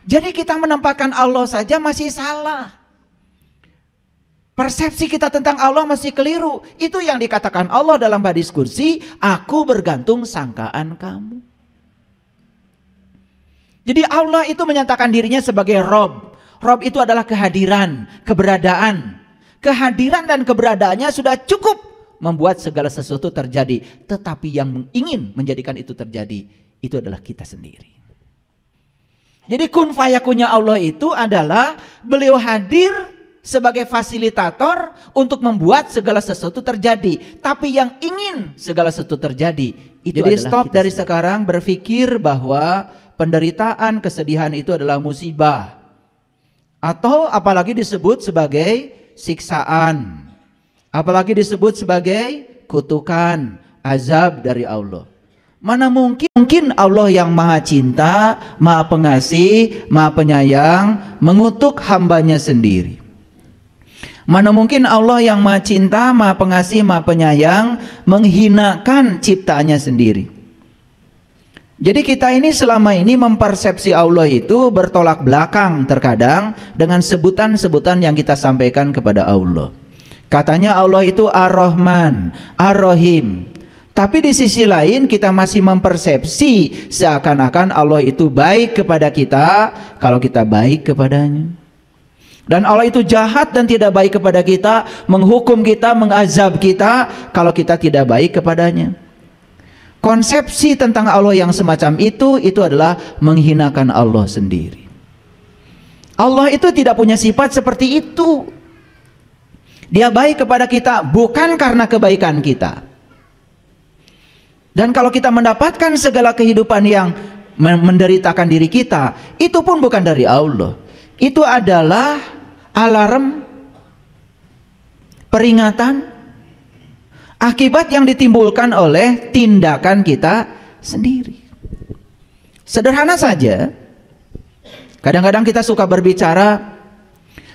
Jadi kita menempatkan Allah saja masih salah. Persepsi kita tentang Allah masih keliru. Itu yang dikatakan Allah dalam hadis kursi, aku bergantung sangkaan kamu. Jadi Allah itu menyatakan dirinya sebagai Rob. Rob itu adalah kehadiran, keberadaan. Kehadiran dan keberadaannya sudah cukup membuat segala sesuatu terjadi. Tetapi yang ingin menjadikan itu terjadi, itu adalah kita sendiri. Jadi kun fayakunnya Allah itu adalah beliau hadir sebagai fasilitator untuk membuat segala sesuatu terjadi. Tapi yang ingin segala sesuatu terjadi itu jadi adalah stop dari sendiri. Sekarang berpikir bahwa penderitaan, kesedihan itu adalah musibah. Atau apalagi disebut sebagai siksaan. Apalagi disebut sebagai kutukan, azab dari Allah. Mana mungkin Allah yang maha cinta, maha pengasih, maha penyayang mengutuk hambanya sendiri. Mana mungkin Allah yang maha cinta, maha pengasih, maha penyayang menghinakan ciptaannya sendiri. Jadi kita ini selama ini mempersepsi Allah itu bertolak belakang terkadang dengan sebutan-sebutan yang kita sampaikan kepada Allah. Katanya Allah itu Ar-Rahman, Ar-Rahim. Tapi di sisi lain kita masih mempersepsi seakan-akan Allah itu baik kepada kita kalau kita baik kepadanya. Dan Allah itu jahat dan tidak baik kepada kita, menghukum kita, mengazab kita kalau kita tidak baik kepadanya. Konsepsi tentang Allah yang semacam itu adalah menghinakan Allah sendiri. Allah itu tidak punya sifat seperti itu. Dia baik kepada kita bukan karena kebaikan kita. Dan kalau kita mendapatkan segala kehidupan yang menderitakan diri kita, itu pun bukan dari Allah. Itu adalah alarm, peringatan, akibat yang ditimbulkan oleh tindakan kita sendiri. Sederhana saja. Kadang-kadang kita suka berbicara,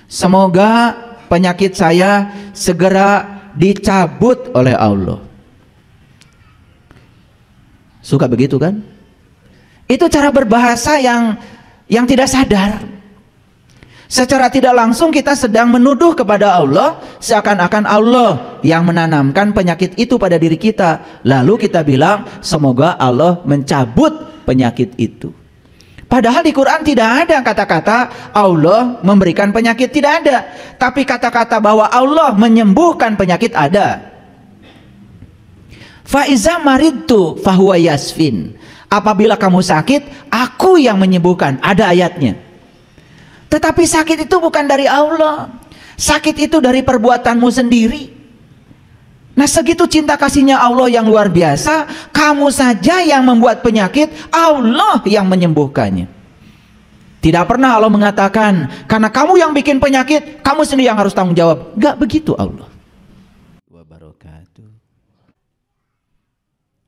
semoga penyakit saya segera dicabut oleh Allah. Suka begitu kan? Itu cara berbahasa yang tidak sadar. Secara tidak langsung kita sedang menuduh kepada Allah seakan-akan Allah yang menanamkan penyakit itu pada diri kita. Lalu kita bilang semoga Allah mencabut penyakit itu. Padahal di Quran tidak ada kata-kata Allah memberikan penyakit, tidak ada. Tapi kata-kata bahwa Allah menyembuhkan penyakit ada. Faiza maridtu fahuwa yasfin. Apabila kamu sakit, aku yang menyembuhkan. Ada ayatnya. Tetapi sakit itu bukan dari Allah. Sakit itu dari perbuatanmu sendiri. Nah, segitu cinta kasihnya Allah yang luar biasa, kamu saja yang membuat penyakit, Allah yang menyembuhkannya. Tidak pernah Allah mengatakan, karena kamu yang bikin penyakit, kamu sendiri yang harus tanggung jawab. Gak begitu Allah.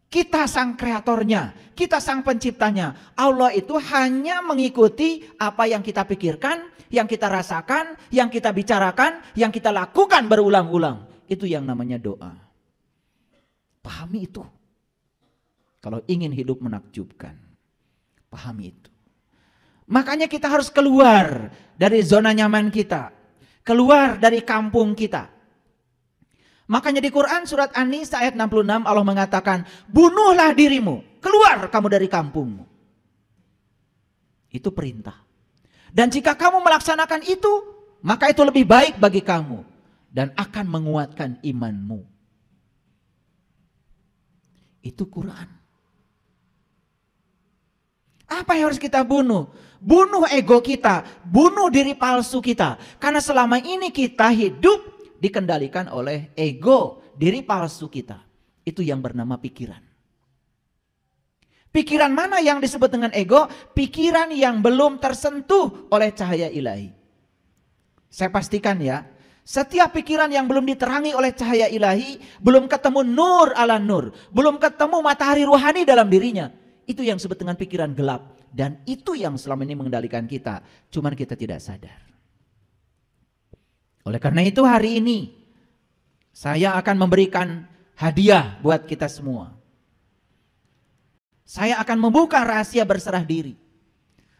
Kita sang kreatornya, kita sang penciptanya. Allah itu hanya mengikuti apa yang kita pikirkan, yang kita rasakan, yang kita bicarakan, yang kita lakukan berulang-ulang. Itu yang namanya doa. Pahami itu. Kalau ingin hidup menakjubkan, pahami itu. Makanya kita harus keluar dari zona nyaman kita, keluar dari kampung kita. Makanya di Quran surat An-Nisa ayat 66 Allah mengatakan, bunuhlah dirimu, keluar kamu dari kampungmu. Itu perintah. Dan jika kamu melaksanakan itu, maka itu lebih baik bagi kamu dan akan menguatkan imanmu. Itu Quran. Apa yang harus kita bunuh? Bunuh ego kita, bunuh diri palsu kita. Karena selama ini kita hidup dikendalikan oleh ego, diri palsu kita. Itu yang bernama pikiran. Pikiran mana yang disebut dengan ego? Pikiran yang belum tersentuh oleh cahaya ilahi. Saya pastikan ya, setiap pikiran yang belum diterangi oleh cahaya ilahi, belum ketemu nur ala nur, belum ketemu matahari ruhani dalam dirinya, itu yang disebut dengan pikiran gelap. Dan itu yang selama ini mengendalikan kita, cuman kita tidak sadar. Oleh karena itu hari ini saya akan memberikan hadiah buat kita semua. Saya akan membuka rahasia berserah diri.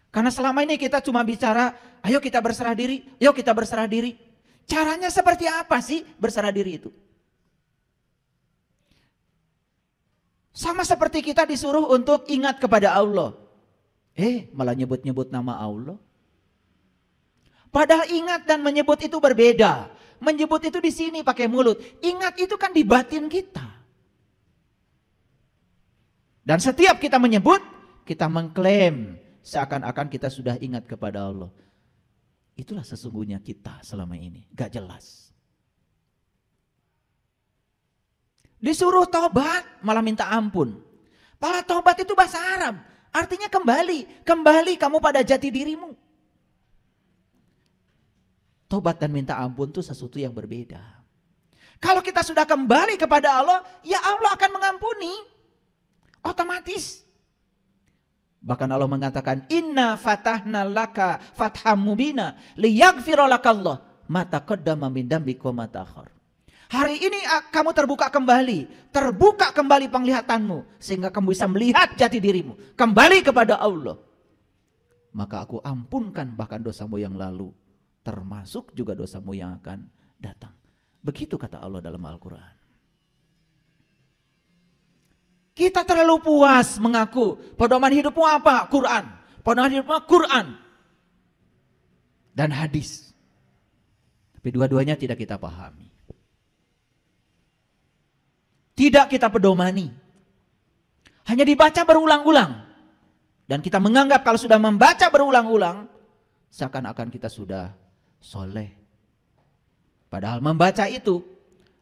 Karena selama ini kita cuma bicara, ayo kita berserah diri, ayo kita berserah diri. Caranya seperti apa sih berserah diri itu? Sama seperti kita disuruh untuk ingat kepada Allah. Malah nyebut-nyebut nama Allah. Padahal ingat dan menyebut itu berbeda. Menyebut itu di sini pakai mulut. Ingat itu kan di batin kita. Dan setiap kita menyebut, kita mengklaim seakan-akan kita sudah ingat kepada Allah. Itulah sesungguhnya kita selama ini. Gak jelas. Disuruh tobat, malah minta ampun. Padahal tobat itu bahasa Arab. Artinya kembali. Kembali kamu pada jati dirimu. Tobat dan minta ampun itu sesuatu yang berbeda. Kalau kita sudah kembali kepada Allah, ya Allah akan mengampuni. Otomatis. Bahkan Allah mengatakan, Inna fatahna laka fatham mubina liyaghfira lakallah ma taqaddama min dambika wa ma ta'akhkhar. Hari ini kamu terbuka kembali penglihatanmu sehingga kamu bisa melihat jati dirimu, kembali kepada Allah. Maka aku ampunkan bahkan dosamu yang lalu, termasuk juga dosamu yang akan datang. Begitu kata Allah dalam Al-Quran. Kita terlalu puas mengaku pedoman hidupmu apa? Quran. Pedoman hidupmu Quran dan hadis. Tapi dua-duanya tidak kita pahami. Tidak kita pedomani. Hanya dibaca berulang-ulang. Dan kita menganggap kalau sudah membaca berulang-ulang, seakan-akan kita sudah soleh. Padahal membaca itu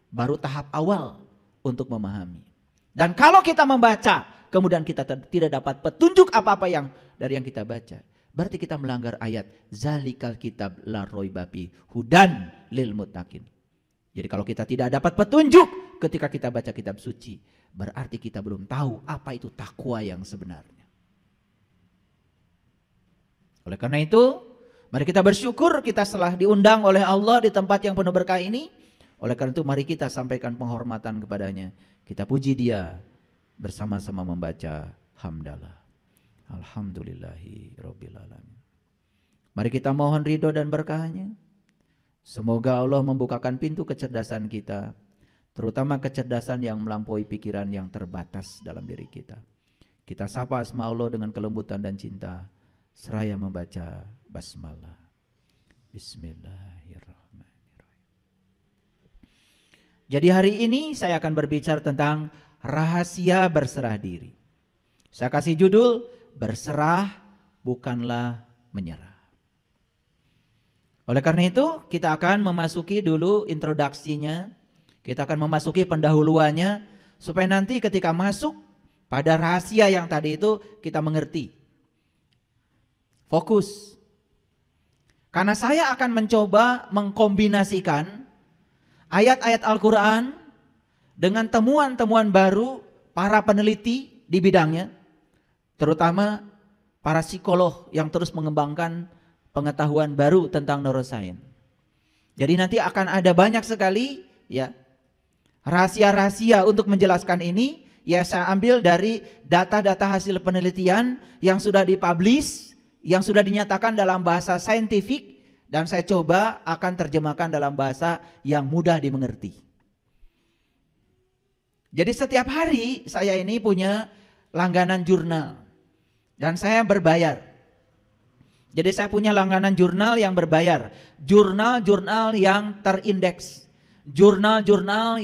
baru tahap awal untuk memahami. Dan kalau kita membaca, kemudian kita tidak dapat petunjuk apa-apa dari yang kita baca, berarti kita melanggar ayat zalikal kitab la raiba fi hudan lil muttaqin. Jadi kalau kita tidak dapat petunjuk ketika kita baca kitab suci, berarti kita belum tahu apa itu takwa yang sebenarnya. Oleh karena itu, mari kita bersyukur kita telah diundang oleh Allah di tempat yang penuh berkah ini. Oleh karena itu mari kita sampaikan penghormatan kepadanya. Kita puji dia bersama-sama membaca hamdalah. Alhamdulillahi rabbil alamin. Mari kita mohon ridho dan berkahnya. Semoga Allah membukakan pintu kecerdasan kita. Terutama kecerdasan yang melampaui pikiran yang terbatas dalam diri kita. Kita sapa asma Allah dengan kelembutan dan cinta. Seraya membaca basmalah. Bismillahirrahmanirrahim. Jadi hari ini saya akan berbicara tentang rahasia berserah diri. Saya kasih judul, berserah bukanlah menyerah. Oleh karena itu kita akan memasuki dulu introduksinya. Kita akan memasuki pendahuluannya. Supaya nanti ketika masuk pada rahasia yang tadi itu kita mengerti. Fokus. Karena saya akan mencoba mengkombinasikan ayat-ayat Al-Quran dengan temuan-temuan baru para peneliti di bidangnya, terutama para psikolog yang terus mengembangkan pengetahuan baru tentang neuroscience. Jadi nanti akan ada banyak sekali ya rahasia-rahasia untuk menjelaskan ini. Ya saya ambil dari data-data hasil penelitian yang sudah dipublish, yang sudah dinyatakan dalam bahasa saintifik. Dan saya coba akan terjemahkan dalam bahasa yang mudah dimengerti. Jadi setiap hari saya ini punya langganan jurnal. Dan saya berbayar. Jadi saya punya langganan jurnal yang berbayar. Jurnal-jurnal yang terindeks. Jurnal-jurnal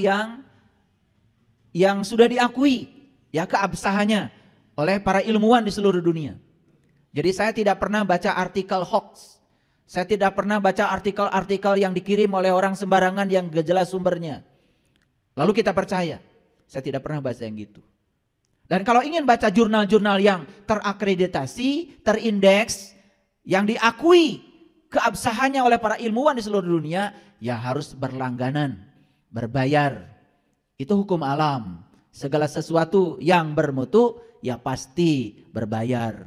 yang sudah diakui ya keabsahannya oleh para ilmuwan di seluruh dunia. Jadi saya tidak pernah baca artikel hoax. Saya tidak pernah baca artikel-artikel yang dikirim oleh orang sembarangan yang gak jelas sumbernya. Lalu kita percaya. Saya tidak pernah baca yang gitu. Dan kalau ingin baca jurnal-jurnal yang terakreditasi, terindeks, yang diakui keabsahannya oleh para ilmuwan di seluruh dunia, ya harus berlangganan, berbayar. Itu hukum alam. Segala sesuatu yang bermutu, ya pasti berbayar.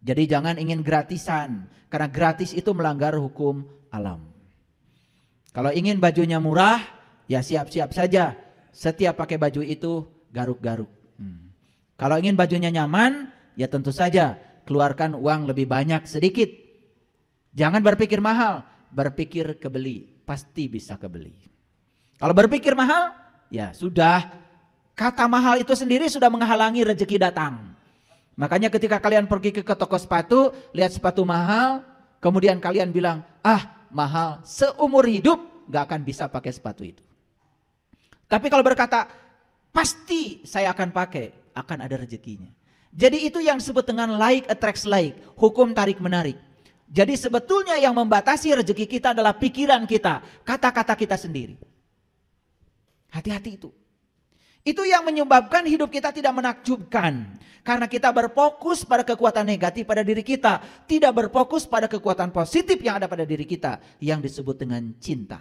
Jadi jangan ingin gratisan, karena gratis itu melanggar hukum alam. Kalau ingin bajunya murah, ya siap-siap saja. Setiap pakai baju itu garuk-garuk. Kalau ingin bajunya nyaman, ya tentu saja keluarkan uang lebih banyak sedikit. Jangan berpikir mahal, berpikir kebeli, pasti bisa kebeli. Kalau berpikir mahal, ya sudah, kata mahal itu sendiri sudah menghalangi rezeki datang. Makanya ketika kalian pergi ke toko sepatu, lihat sepatu mahal, kemudian kalian bilang, ah mahal, seumur hidup gak akan bisa pakai sepatu itu. Tapi kalau berkata, pasti saya akan pakai, akan ada rezekinya. Jadi itu yang disebut dengan like attracts like, hukum tarik menarik. Jadi sebetulnya yang membatasi rezeki kita adalah pikiran kita, kata-kata kita sendiri. Hati-hati itu. Itu yang menyebabkan hidup kita tidak menakjubkan. Karena kita berfokus pada kekuatan negatif pada diri kita. Tidak berfokus pada kekuatan positif yang ada pada diri kita. Yang disebut dengan cinta.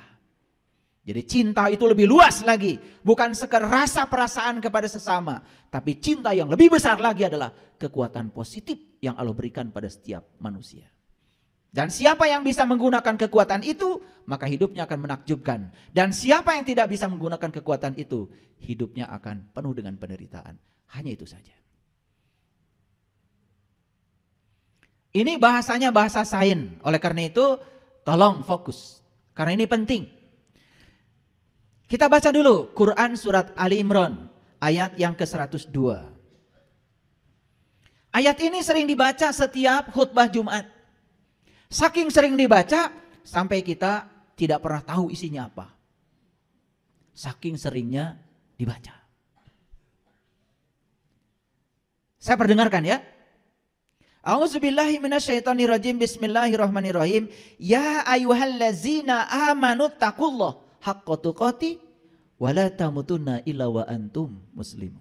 Jadi cinta itu lebih luas lagi. Bukan sekedar rasa perasaan kepada sesama. Tapi cinta yang lebih besar lagi adalah kekuatan positif yang Allah berikan pada setiap manusia. Dan siapa yang bisa menggunakan kekuatan itu, maka hidupnya akan menakjubkan. Dan siapa yang tidak bisa menggunakan kekuatan itu, hidupnya akan penuh dengan penderitaan. Hanya itu saja. Ini bahasanya bahasa sains. Oleh karena itu, tolong fokus. Karena ini penting. Kita baca dulu Quran surat Ali Imran, ayat yang ke-102. Ayat ini sering dibaca setiap khutbah Jumat. Saking sering dibaca, sampai kita tidak pernah tahu isinya apa. Saking seringnya dibaca. Saya perdengarkan ya. A'udzubillahi minasyaitonirrajim. Bismillahirrahmanirrahim. Ya ayyuhallazina amanu taqullah haqqa tuqatih wa la tamutunna illa wa antum muslimun.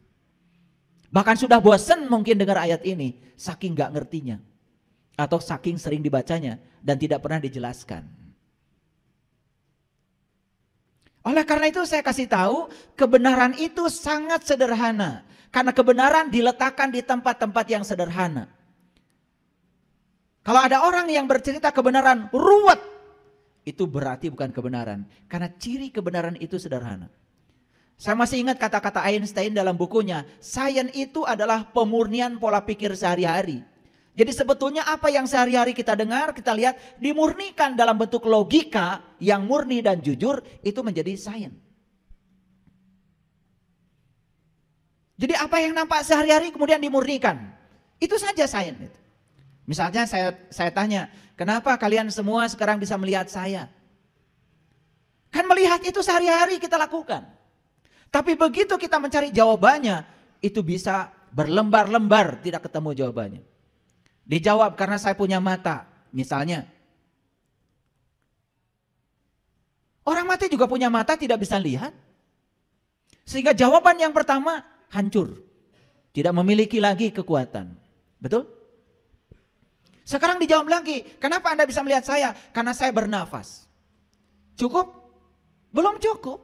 Bahkan sudah bosan mungkin dengar ayat ini, saking gak ngertinya. Atau saking sering dibacanya dan tidak pernah dijelaskan. Oleh karena itu saya kasih tahu, kebenaran itu sangat sederhana. Karena kebenaran diletakkan di tempat-tempat yang sederhana. Kalau ada orang yang bercerita kebenaran ruwet, itu berarti bukan kebenaran. Karena ciri kebenaran itu sederhana. Saya masih ingat kata-kata Einstein dalam bukunya, sains itu adalah pemurnian pola pikir sehari-hari. Jadi sebetulnya apa yang sehari-hari kita dengar, kita lihat dimurnikan dalam bentuk logika yang murni dan jujur, itu menjadi sains. Jadi apa yang nampak sehari-hari kemudian dimurnikan. Itu saja sains. Misalnya saya tanya, kenapa kalian semua sekarang bisa melihat saya? Kan melihat itu sehari-hari kita lakukan. Tapi begitu kita mencari jawabannya, itu bisa berlembar-lembar tidak ketemu jawabannya. Dijawab karena saya punya mata, misalnya. Orang mati juga punya mata tidak bisa lihat. Sehingga jawaban yang pertama hancur. Tidak memiliki lagi kekuatan. Betul? Sekarang dijawab lagi, kenapa Anda bisa melihat saya? Karena saya bernafas. Cukup? Belum cukup.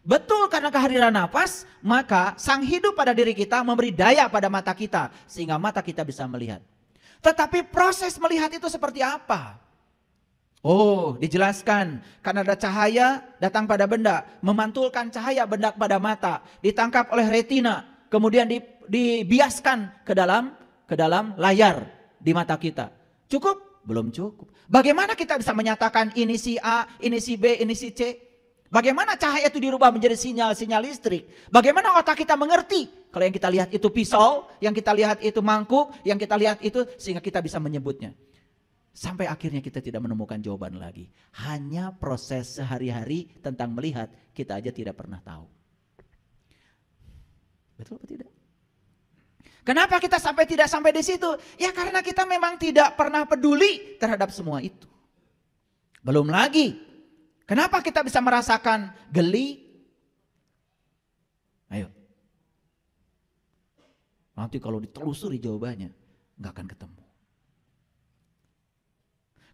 Betul, karena kehadiran nafas, maka sang hidup pada diri kita memberi daya pada mata kita. Sehingga mata kita bisa melihat. Tetapi proses melihat itu seperti apa? Oh, dijelaskan. Karena ada cahaya datang pada benda. Memantulkan cahaya benda pada mata. Ditangkap oleh retina. Kemudian dibiaskan ke dalam layar di mata kita. Cukup? Belum cukup. Bagaimana kita bisa menyatakan ini si A, ini si B, ini si C? Bagaimana cahaya itu dirubah menjadi sinyal-sinyal listrik? Bagaimana otak kita mengerti? Kalau yang kita lihat itu pisau, yang kita lihat itu mangkuk, yang kita lihat itu sehingga kita bisa menyebutnya. Sampai akhirnya kita tidak menemukan jawaban lagi. Hanya proses sehari-hari tentang melihat kita aja tidak pernah tahu. Betul atau tidak? Kenapa kita tidak sampai di situ? Ya karena kita memang tidak pernah peduli terhadap semua itu. Belum lagi. Kenapa kita bisa merasakan geli? Ayo. Nanti kalau ditelusuri jawabannya, nggak akan ketemu.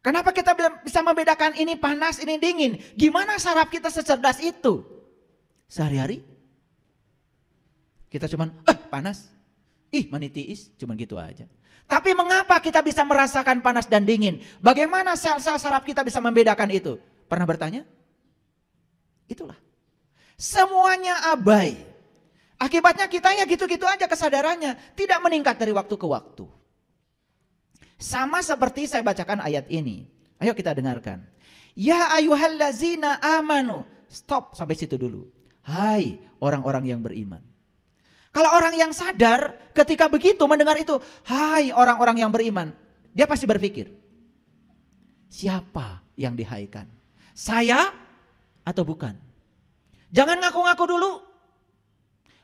Kenapa kita bisa membedakan ini panas, ini dingin? Gimana saraf kita secerdas itu? Sehari-hari kita cuman, panas. Ih, manitiis, cuman gitu aja. Tapi mengapa kita bisa merasakan panas dan dingin? Bagaimana sel-sel saraf kita bisa membedakan itu? Pernah bertanya? Itulah. Semuanya abai. Akibatnya kita ya gitu-gitu aja kesadarannya. Tidak meningkat dari waktu ke waktu. Sama seperti saya bacakan ayat ini. Ayo kita dengarkan. Ya ayyuhallazina amanu. Stop sampai situ dulu. Hai orang-orang yang beriman. Kalau orang yang sadar ketika begitu mendengar itu, hai orang-orang yang beriman, dia pasti berpikir, siapa yang dihaikan? Saya atau bukan? Jangan ngaku-ngaku dulu.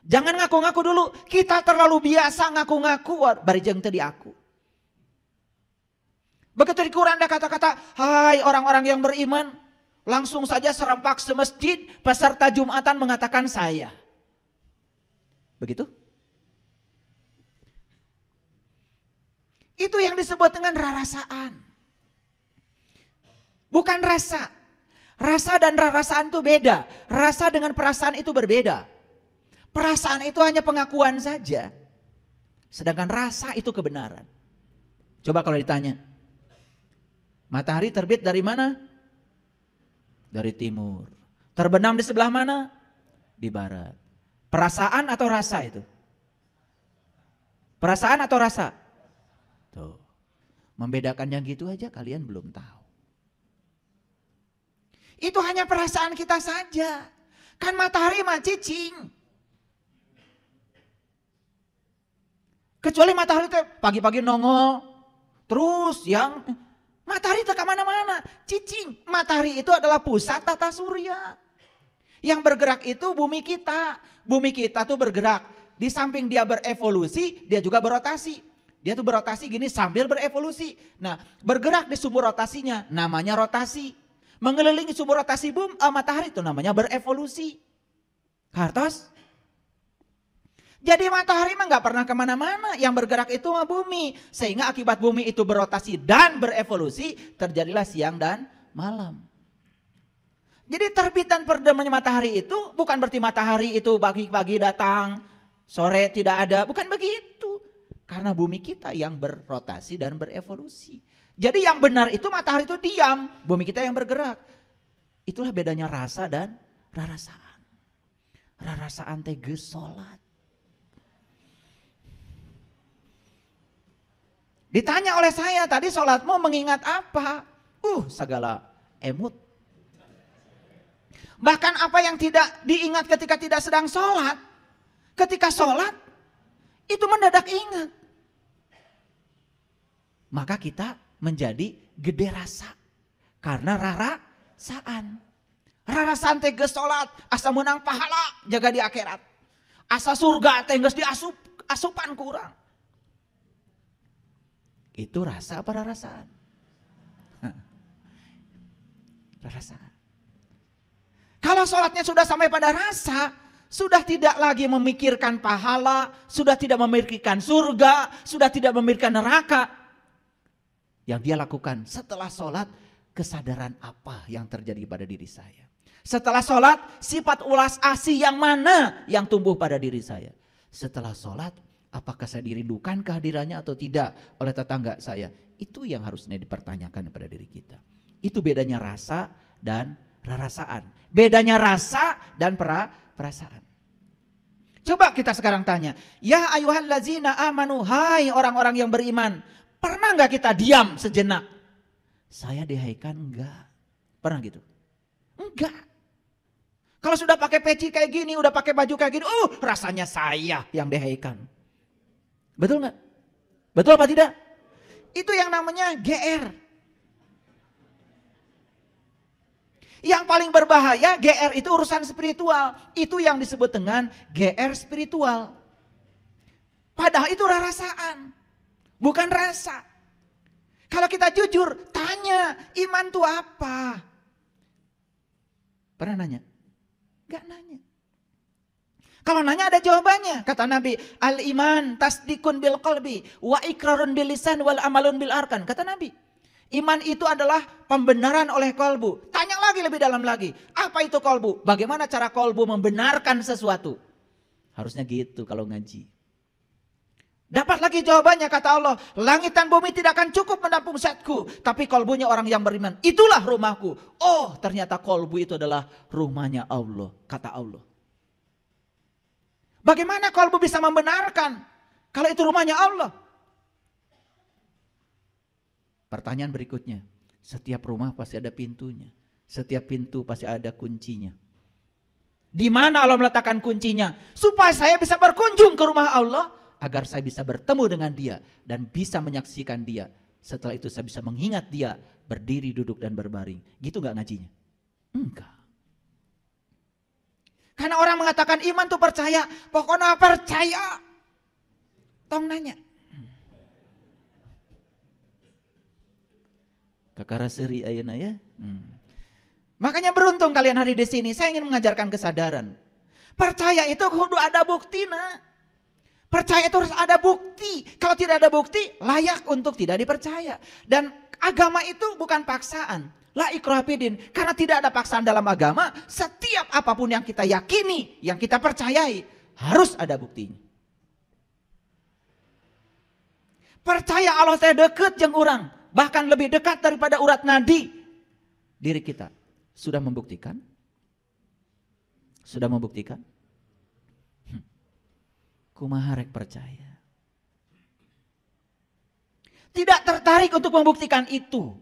Jangan ngaku-ngaku dulu. Kita terlalu biasa ngaku-ngaku barijeng tadi aku. Begitu di Quran ada kata-kata, hai orang-orang yang beriman, langsung saja serempak semasjid peserta Jumatan mengatakan saya. Begitu? Itu yang disebut dengan rarasaan. Bukan rasa. Rasa dan rarasaan itu beda. Rasa dengan perasaan itu berbeda. Perasaan itu hanya pengakuan saja. Sedangkan rasa itu kebenaran. Coba kalau ditanya, matahari terbit dari mana? Dari timur. Terbenam di sebelah mana? Di barat. Perasaan atau rasa itu? Perasaan atau rasa? Tuh. Membedakannya gitu aja kalian belum tahu. Itu hanya perasaan kita saja. Kan matahari mah cicing. Kecuali matahari itu pagi-pagi nongol. Terus yang matahari itu kemana-mana. Cicing. Matahari itu adalah pusat tata surya. Yang bergerak itu bumi kita. Bumi kita tuh bergerak. Di samping dia berevolusi, dia juga berotasi. Dia tuh berotasi gini sambil berevolusi. Nah, bergerak di sumber rotasinya namanya rotasi. Mengelilingi sumber rotasi matahari itu namanya berevolusi. Kartos? Jadi matahari mah gak pernah kemana-mana. Yang bergerak itu mah bumi. Sehingga akibat bumi itu berotasi dan berevolusi, terjadilah siang dan malam. Jadi terbit dan terbenamnya matahari itu bukan berarti matahari itu pagi-pagi datang, sore tidak ada. Bukan begitu. Karena bumi kita yang berrotasi dan berevolusi. Jadi yang benar itu matahari itu diam, bumi kita yang bergerak. Itulah bedanya rasa dan rarasaan. Rarasaan teges sholat. Ditanya oleh saya tadi sholatmu mengingat apa? Segala emut. Bahkan apa yang tidak diingat ketika tidak sedang sholat. Ketika sholat itu mendadak ingat. Maka kita menjadi gede rasa. Karena rarasaan. Rarasaan teges sholat. Asa menang pahala jaga di akhirat. Asa surga teges asupan kurang. Itu rasa apa rarasaan? Rarasaan. Kalau sholatnya sudah sampai pada rasa, sudah tidak lagi memikirkan pahala, sudah tidak memikirkan surga, sudah tidak memikirkan neraka. Yang dia lakukan setelah sholat, kesadaran apa yang terjadi pada diri saya. Setelah sholat, sifat ulas asih yang mana yang tumbuh pada diri saya. Setelah sholat, apakah saya dirindukan kehadirannya atau tidak oleh tetangga saya. Itu yang harusnya dipertanyakan kepada diri kita. Itu bedanya rasa dan rarasaan. Bedanya rasa dan perasaan. Coba kita sekarang tanya. Ya ayyuhallazina amanu. Hai orang-orang yang beriman. Pernah gak kita diam sejenak? Saya dihaikan enggak. Pernah gitu? Enggak. Kalau sudah pakai peci kayak gini, udah pakai baju kayak gini. Rasanya saya yang dihaikan. Betul gak? Betul apa tidak? Itu yang namanya GR. Yang paling berbahaya GR itu urusan spiritual. Itu yang disebut dengan GR spiritual. Padahal itu rarasaan. Bukan rasa. Kalau kita jujur, tanya iman itu apa? Pernah nanya? Gak nanya. Kalau nanya ada jawabannya. Kata Nabi, al-iman tasdikun bil qalbi wa ikrarun bil lisan wal amalun bil arkan. Kata Nabi, iman itu adalah pembenaran oleh kolbu. Tanya lagi lebih dalam lagi. Apa itu kolbu? Bagaimana cara kolbu membenarkan sesuatu? Harusnya gitu kalau ngaji. Dapat lagi jawabannya kata Allah. Langit dan bumi tidak akan cukup menampung zatku. Tapi kolbunya orang yang beriman. Itulah rumahku. Oh ternyata kolbu itu adalah rumahnya Allah. Kata Allah. Bagaimana kolbu bisa membenarkan? Kalau itu rumahnya Allah. Pertanyaan berikutnya, setiap rumah pasti ada pintunya. Setiap pintu pasti ada kuncinya. Di mana Allah meletakkan kuncinya? Supaya saya bisa berkunjung ke rumah Allah, agar saya bisa bertemu dengan Dia dan bisa menyaksikan Dia. Setelah itu saya bisa mengingat Dia berdiri, duduk dan berbaring. Gitu gak ngajinya? Enggak. Karena orang mengatakan iman tuh percaya, pokoknya percaya. Tong nanya. Kakara seri ayeuna ya. Makanya beruntung kalian hari di sini. Saya ingin mengajarkan kesadaran. Percaya itu kudu ada buktina. Percaya itu harus ada bukti. Kalau tidak ada bukti, layak untuk tidak dipercaya. Dan agama itu bukan paksaan. La ikraha fiddin. Karena tidak ada paksaan dalam agama. Setiap apapun yang kita yakini, yang kita percayai, harus ada buktinya. Percaya Allah teh deket jeung urang. Bahkan lebih dekat daripada urat nadi. Diri kita sudah membuktikan? Sudah membuktikan? Kumaha rek percaya. Tidak tertarik untuk membuktikan itu.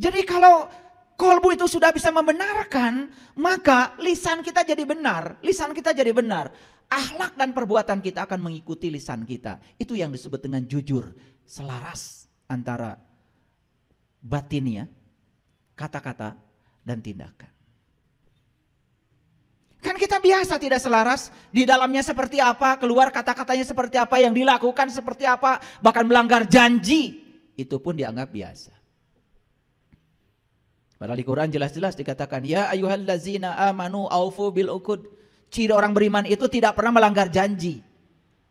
Jadi kalau kolbu itu sudah bisa membenarkan, maka lisan kita jadi benar. Lisan kita jadi benar. Akhlak dan perbuatan kita akan mengikuti lisan kita. Itu yang disebut dengan jujur. Selaras antara batinnya, kata-kata, dan tindakan. Kan kita biasa tidak selaras, di dalamnya seperti apa, keluar kata-katanya seperti apa, yang dilakukan seperti apa, bahkan melanggar janji, itu pun dianggap biasa. Padahal di Quran jelas-jelas dikatakan, ya ayyuhallazina amanu aufu bil uqud. Ciri orang beriman itu tidak pernah melanggar janji.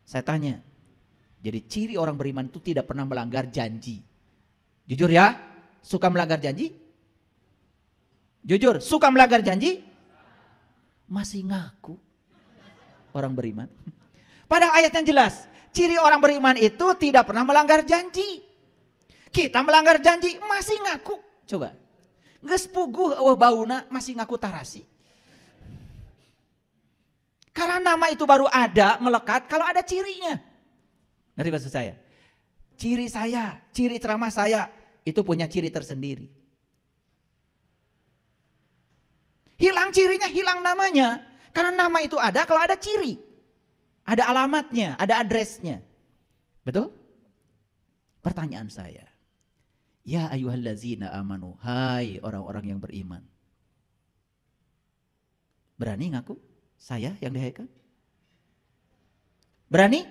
Saya tanya, jadi ciri orang beriman itu tidak pernah melanggar janji. Jujur ya, suka melanggar janji? Jujur, suka melanggar janji? Masih ngaku orang beriman. Padahal ayat yang jelas, ciri orang beriman itu tidak pernah melanggar janji. Kita melanggar janji, masih ngaku. Coba, geus puguh eueuh bauna masih ngaku tarasi. Karena nama itu baru ada, melekat kalau ada cirinya. Ngerti maksud saya? Ciri saya, ciri ceramah saya, itu punya ciri tersendiri. Hilang cirinya, hilang namanya. Karena nama itu ada kalau ada ciri. Ada alamatnya, ada addressnya. Betul? Pertanyaan saya. Ya ayyuhallazina amanu. Hai orang-orang yang beriman. Berani ngaku? Saya yang dihaikan? Berani?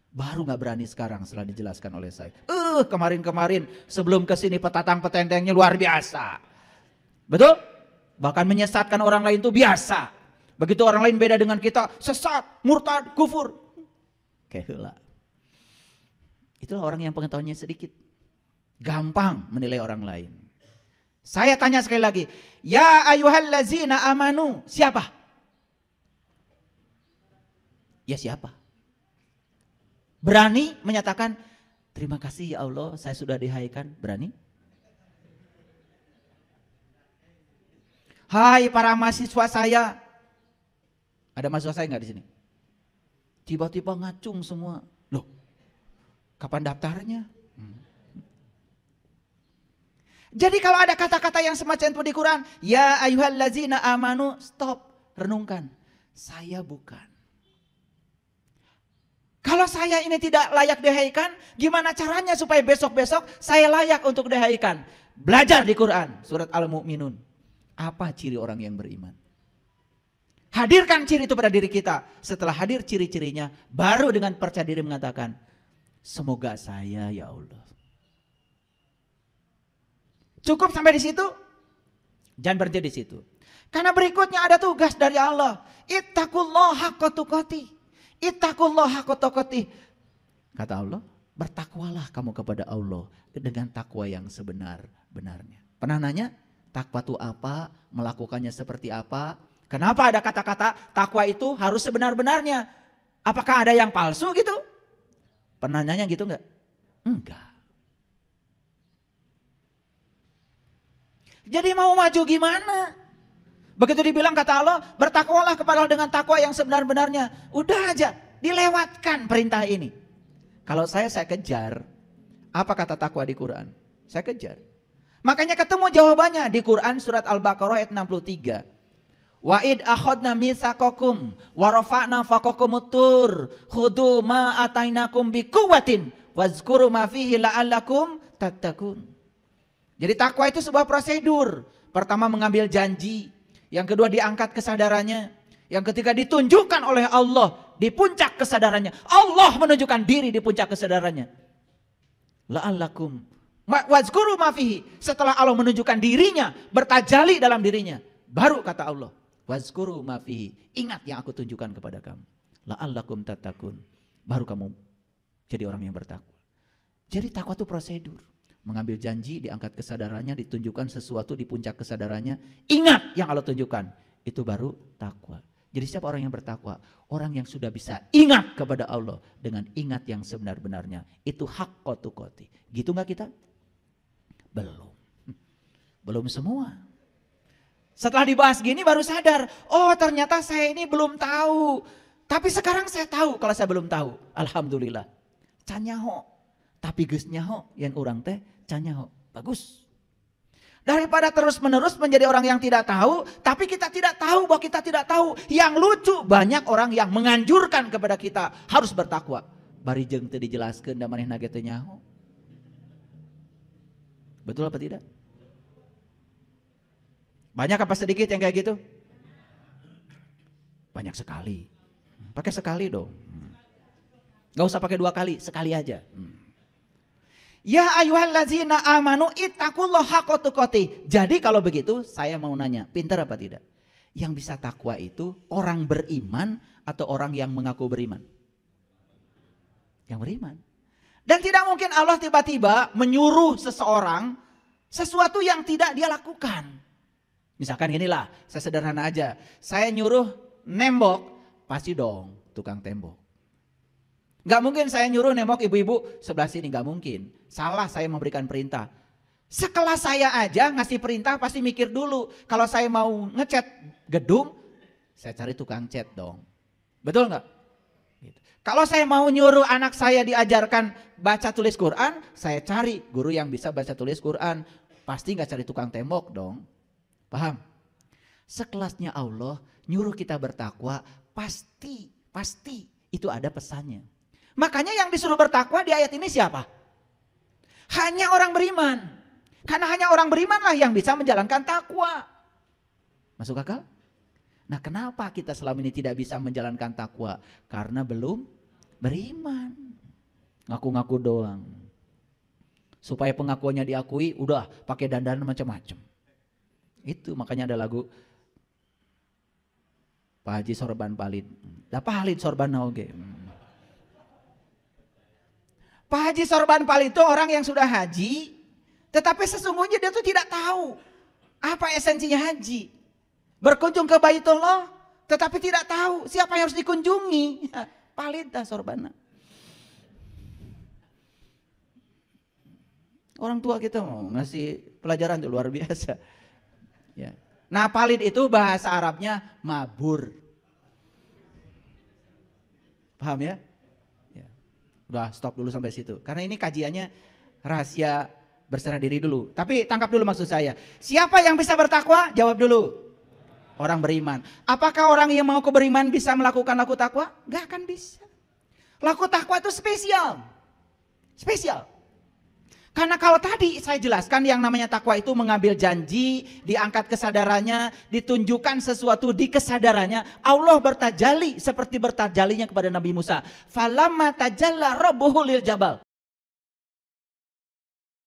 Baru gak berani sekarang setelah dijelaskan oleh saya. Kemarin-kemarin sebelum kesini petatang petentengnya luar biasa. Betul? Bahkan menyesatkan orang lain itu biasa. Begitu orang lain beda dengan kita, sesat, murtad, kufur. Keheula. Itulah orang yang pengetahuannya sedikit. Gampang menilai orang lain. Saya tanya sekali lagi, ya ayyuhallazina amanu, siapa? Ya siapa? Berani menyatakan, terima kasih ya Allah, saya sudah dihaikan. Berani? Hai para mahasiswa saya. Ada mahasiswa saya nggak di sini? Tiba-tiba ngacung semua. Loh, kapan daftarnya? Jadi kalau ada kata-kata yang semacam itu di Quran, ya ayyuhallazina amanu, stop, renungkan. Saya bukan. Kalau saya ini tidak layak dihaikan, gimana caranya supaya besok-besok saya layak untuk dihaikan? Belajar di Quran, surat Al-Mu'minun. Apa ciri orang yang beriman? Hadirkan ciri itu pada diri kita. Setelah hadir ciri-cirinya, baru dengan percaya diri mengatakan, semoga saya ya Allah. Cukup sampai di situ? Jangan berhenti di situ. Karena berikutnya ada tugas dari Allah. Ittaqullaha haqqa tuqatih. Ittaqullaha haqqa tuqatih. Kata Allah, bertakwalah kamu kepada Allah dengan takwa yang sebenar-benarnya. Pernah nanya, takwa itu apa? Melakukannya seperti apa? Kenapa ada kata-kata takwa itu harus sebenar-benarnya? Apakah ada yang palsu gitu? Pernah nanya gitu enggak? Enggak. Jadi mau maju gimana? Begitu dibilang kata Allah, bertakwalah kepada Allah dengan takwa yang sebenar-benarnya. Udah aja, dilewatkan perintah ini. Kalau saya kejar. Apa kata takwa di Quran? Saya kejar. Makanya ketemu jawabannya di Quran surat Al-Baqarah ayat 63. Wa id akhadna mitsaqakum wa rafa'na fawqakumut tur khudhu ma atainakum biquwwatin wazkuru ma fihi la'allakum tattaqun. Jadi takwa itu sebuah prosedur. Pertama mengambil janji, yang kedua diangkat kesadarannya, yang ketiga ditunjukkan oleh Allah di puncak kesadarannya. Allah menunjukkan diri di puncak kesadarannya. La'allakum wazkuru ma fihi. Setelah Allah menunjukkan dirinya, bertajalli dalam dirinya, baru kata Allah, wazkuru ma fihi, ingat yang aku tunjukkan kepada kamu. La'allakum tattaqun, baru kamu jadi orang yang bertakwa. Jadi takwa itu prosedur. Mengambil janji, diangkat kesadarannya, ditunjukkan sesuatu di puncak kesadarannya, ingat yang Allah tunjukkan, itu baru takwa. Jadi siapa orang yang bertakwa? Orang yang sudah bisa ingat kepada Allah dengan ingat yang sebenar-benarnya. Itu haqqa tuqati. Gitu gak kita? Belum. Belum semua. Setelah dibahas gini baru sadar, oh ternyata saya ini belum tahu. Tapi sekarang saya tahu kalau saya belum tahu. Alhamdulillah. Canyaho. Tapi geus nyaho yang orang teh canyaho. Bagus. Daripada terus-menerus menjadi orang yang tidak tahu, tapi kita tidak tahu bahwa kita tidak tahu. Yang lucu, banyak orang yang menganjurkan kepada kita harus bertakwa. Bari jeung teu dijelaskeun da manehna ge teu nyaho. Betul apa tidak? Banyak apa sedikit yang kayak gitu? Banyak sekali. Pakai sekali dong. Gak usah pakai 2 kali, sekali aja. Ya ayyuhallazina amanu ittaqullaha haqqa tuqatih. Jadi kalau begitu saya mau nanya, pintar apa tidak? Yang bisa takwa itu orang beriman atau orang yang mengaku beriman? Yang beriman. Dan tidak mungkin Allah tiba-tiba menyuruh seseorang sesuatu yang tidak dia lakukan. Misalkan inilah, saya sederhana aja. Saya nyuruh nembok, pasti dong tukang tembok. Gak mungkin saya nyuruh nembok ibu-ibu sebelah sini, gak mungkin. Salah saya memberikan perintah. Sekelas saya aja ngasih perintah pasti mikir dulu. Kalau saya mau ngecat gedung, saya cari tukang cat dong. Betul gak? Gitu. Kalau saya mau nyuruh anak saya diajarkan baca tulis Quran, saya cari guru yang bisa baca tulis Quran. Pasti gak cari tukang tembok dong. Paham? Sekelasnya Allah nyuruh kita bertakwa, pasti itu ada pesannya. Makanya yang disuruh bertakwa di ayat ini siapa? Hanya orang beriman. Karena hanya orang berimanlah yang bisa menjalankan takwa. Masuk akal? Nah, kenapa kita selama ini tidak bisa menjalankan takwa? Karena belum beriman. Ngaku-ngaku doang. Supaya pengakuannya diakui, udah pakai dandan macam-macam. Itu makanya ada lagu Pak Haji Sorban Palid. Dapat Halid Sorban oge. Pak Haji Sorban Palid itu orang yang sudah haji, tetapi sesungguhnya dia tuh tidak tahu apa esensinya haji. Berkunjung ke Baitullah, tetapi tidak tahu siapa yang harus dikunjungi. Palid dah Sorbana. Orang tua kita mau ngasih pelajaran tuh luar biasa. Ya. Nah, palid itu bahasa Arabnya mabur. Paham ya? Ya. Udah stop dulu sampai situ. Karena ini kajiannya rahasia berserah diri dulu. Tapi tangkap dulu maksud saya. Siapa yang bisa bertakwa? Jawab dulu. Orang beriman. Apakah orang yang mau beriman bisa melakukan laku takwa? Gak akan bisa. Laku takwa itu spesial. Spesial. Karena kalau tadi saya jelaskan yang namanya takwa itu mengambil janji, diangkat kesadarannya, ditunjukkan sesuatu di kesadarannya. Allah bertajali seperti bertajalinya kepada Nabi Musa. Falamma tajalla rabbuhu lil jabal.